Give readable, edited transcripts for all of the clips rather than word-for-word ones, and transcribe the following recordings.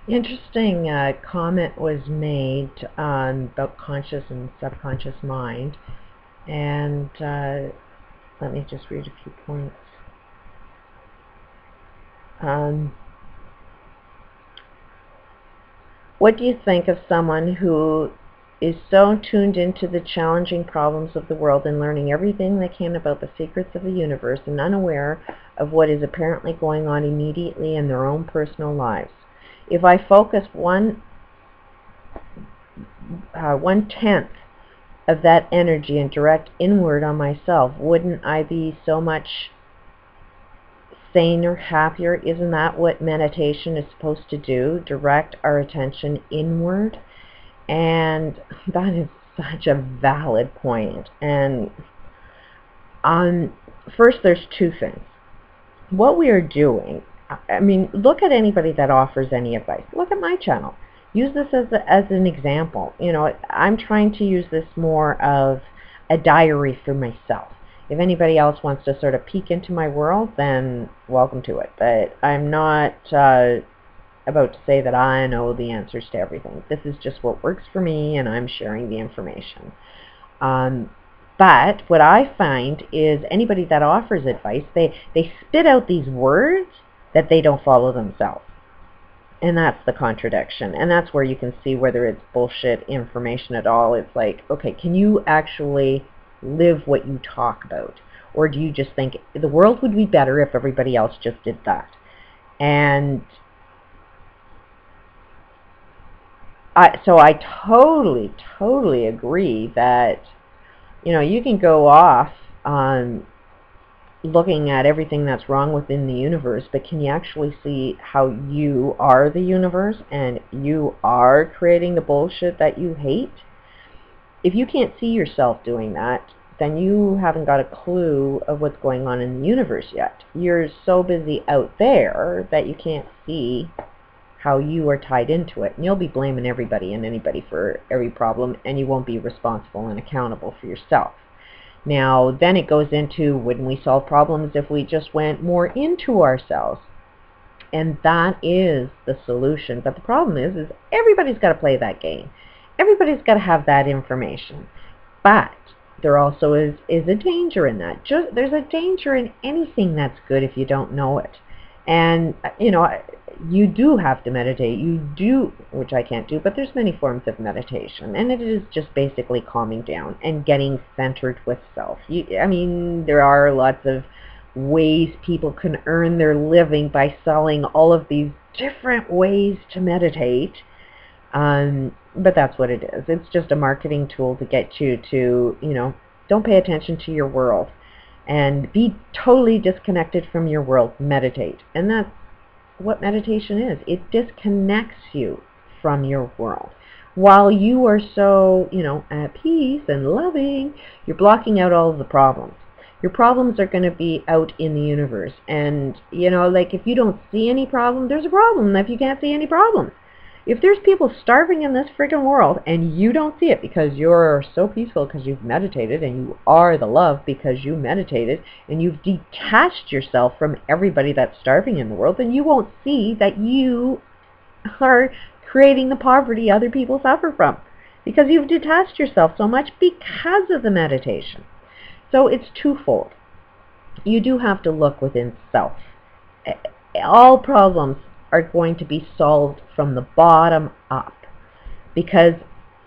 Interesting comment was made about conscious and subconscious mind, and let me just read a few points. What do you think of someone who is so tuned into the challenging problems of the world and learning everything they can about the secrets of the universe and unaware of what is apparently going on immediately in their own personal lives? If I focus one-tenth of that energy and direct inward on myself, wouldn't I be so much saner, happier? Isn't that what meditation is supposed to do? Direct our attention inward? And that is such a valid point. And first, there's two things. What we are doing, I mean, look at anybody that offers any advice. Look at my channel. Use this as an example. You know, I'm trying to use this more of a diary for myself. If anybody else wants to sort of peek into my world, then welcome to it. But I'm not about to say that I know the answers to everything. This is just what works for me, and I'm sharing the information. But what I find is anybody that offers advice, they spit out these words that they don't follow themselves. And that's the contradiction. And that's where you can see whether it's bullshit information at all. It's like, okay, can you actually live what you talk about? Or do you just think the world would be better if everybody else just did that? And so I totally agree that, you know, you can go off on looking at everything that's wrong within the universe, but can you actually see how you are the universe and you are creating the bullshit that you hate? If you can't see yourself doing that, then you haven't got a clue of what's going on in the universe yet. You're so busy out there that you can't see how you are tied into it. And you'll be blaming everybody and anybody for every problem, and you won't be responsible and accountable for yourself. Now, then it goes into, wouldn't we solve problems if we just went more into ourselves? And that is the solution. But the problem is everybody's got to play that game. Everybody's got to have that information. But there also is a danger in that. There's a danger in anything that's good if you don't know it. And, you know, you do have to meditate. You do, which I can't do, but there's many forms of meditation. And it is just basically calming down and getting centered with self. I mean, there are lots of ways people can earn their living by selling all of these different ways to meditate. But that's what it is. It's just a marketing tool to get you to, you know, don't pay attention to your world and be totally disconnected from your world. Meditate. And that's what meditation is. It disconnects you from your world. While you are so, you know, at peace and loving, you're blocking out all of the problems. Your problems are going to be out in the universe. And, you know, like if you don't see any problem, there's a problem if you can't see any problem. If there's people starving in this friggin' world and you don't see it because you're so peaceful because you've meditated and you are the love because you meditated and you've detached yourself from everybody that's starving in the world, then you won't see that you are creating the poverty other people suffer from because you've detached yourself so much because of the meditation. So it's twofold. You do have to look within self. All problems are going to be solved from the bottom up because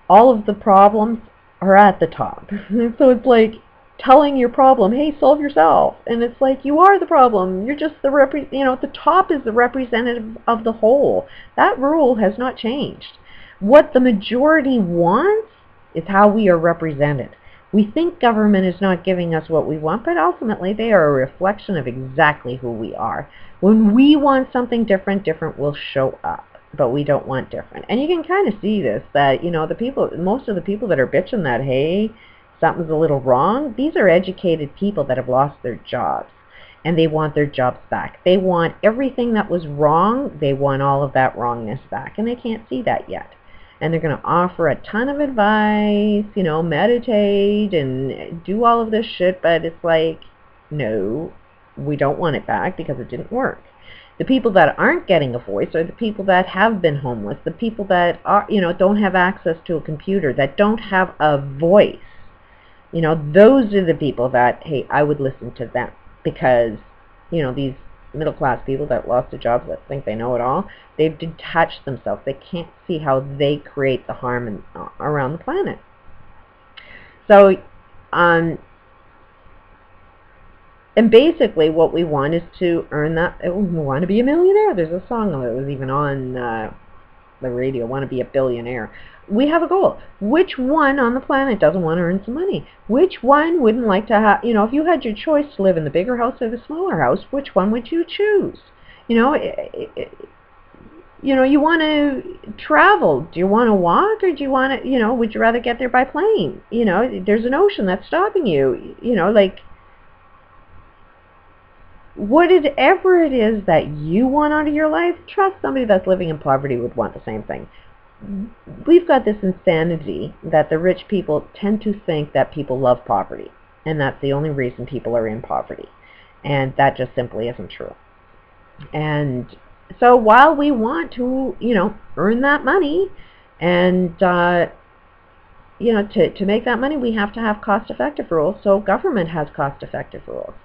all of the problems are at the top. So it's like telling your problem, hey, solve yourself. And it's like, you are the problem. You're just the the top is the representative of the whole. That rule has not changed. What the majority wants is how we are represented. We think government is not giving us what we want, but ultimately they are a reflection of exactly who we are. When we want something different, different will show up, but we don't want different. And you can kind of see this, that, you know, most of the people that are bitching that, hey, something's a little wrong, these are educated people that have lost their jobs, and they want their jobs back. They want everything that was wrong, they want all of that wrongness back, and they can't see that yet. And they're going to offer a ton of advice, you know, meditate and do all of this shit, but it's like, no, we don't want it back because it didn't work. The people that aren't getting a voice are the people that have been homeless, the people that are, don't have access to a computer, that don't have a voice. Those are the people that, hey, I would listen to them, because, these middle-class people that lost their jobs, that think they know it all, they've detached themselves. They can't see how they create the harm around the planet. So, and basically what we want is to earn that. We want to be a millionaire. There's a song that was even on the radio, want to be a billionaire. We have a goal. Which one on the planet doesn't want to earn some money? Which one wouldn't like to have, if you had your choice to live in the bigger house or the smaller house, which one would you choose? You want to travel. Do you want to walk, or do you want to, would you rather get there by plane? There's an ocean that's stopping you. Whatever it is that you want out of your life, trust somebody that's living in poverty would want the same thing. We've got this insanity that the rich people tend to think that people love poverty, and that's the only reason people are in poverty. And that just simply isn't true. And so while we want to, earn that money, and to make that money, we have to have cost-effective rules. So government has cost-effective rules.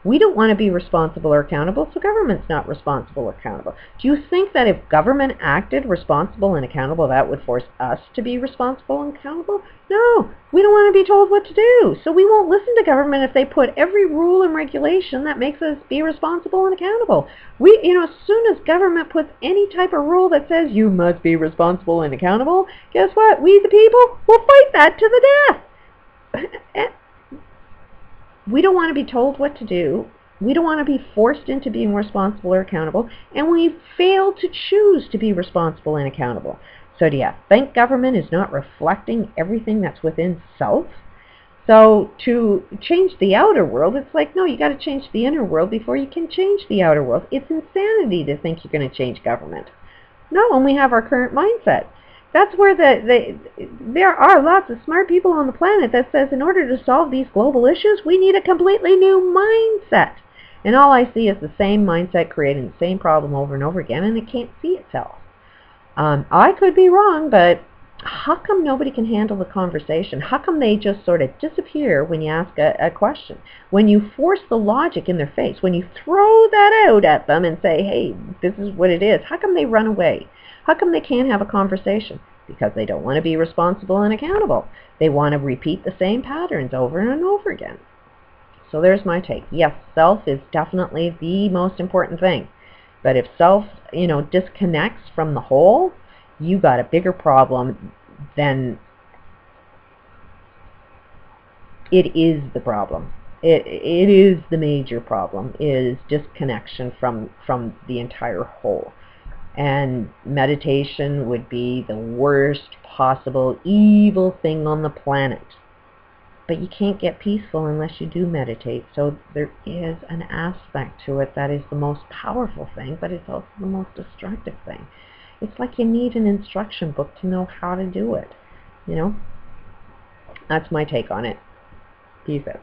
We don't want to be responsible or accountable, so government's not responsible or accountable. Do you think that if government acted responsible and accountable, that would force us to be responsible and accountable? No, we don't want to be told what to do, so we won't listen to government if they put every rule and regulation that makes us be responsible and accountable. As soon as government puts any type of rule that says you must be responsible and accountable, guess what? We, the people, will fight that to the death. We don't want to be told what to do. We don't want to be forced into being responsible or accountable, and we fail to choose to be responsible and accountable. So do you think government is not reflecting everything that's within self? So to change the outer world, it's like, no, you got to change the inner world before you can change the outer world. It's insanity to think you're going to change government. No, and we have our current mindset. That's where there are lots of smart people on the planet that says in order to solve these global issues, we need a completely new mindset. And all I see is the same mindset creating the same problem over and over again, and it can't see itself. I could be wrong, but how come nobody can handle the conversation? How come they just sort of disappear when you ask a question? When you force the logic in their face, when you throw that out at them and say, hey, this is what it is, how come they run away? How come they can't have a conversation? Because they don't want to be responsible and accountable. They want to repeat the same patterns over and over again. So there's my take. Yes, self is definitely the most important thing. But if self, disconnects from the whole, you got a bigger problem than it is the problem. It is the major problem, is disconnection from the entire whole. And meditation would be the worst possible evil thing on the planet. But you can't get peaceful unless you do meditate. So there is an aspect to it that is the most powerful thing, but it's also the most destructive thing. It's like you need an instruction book to know how to do it. That's my take on it. Peace out.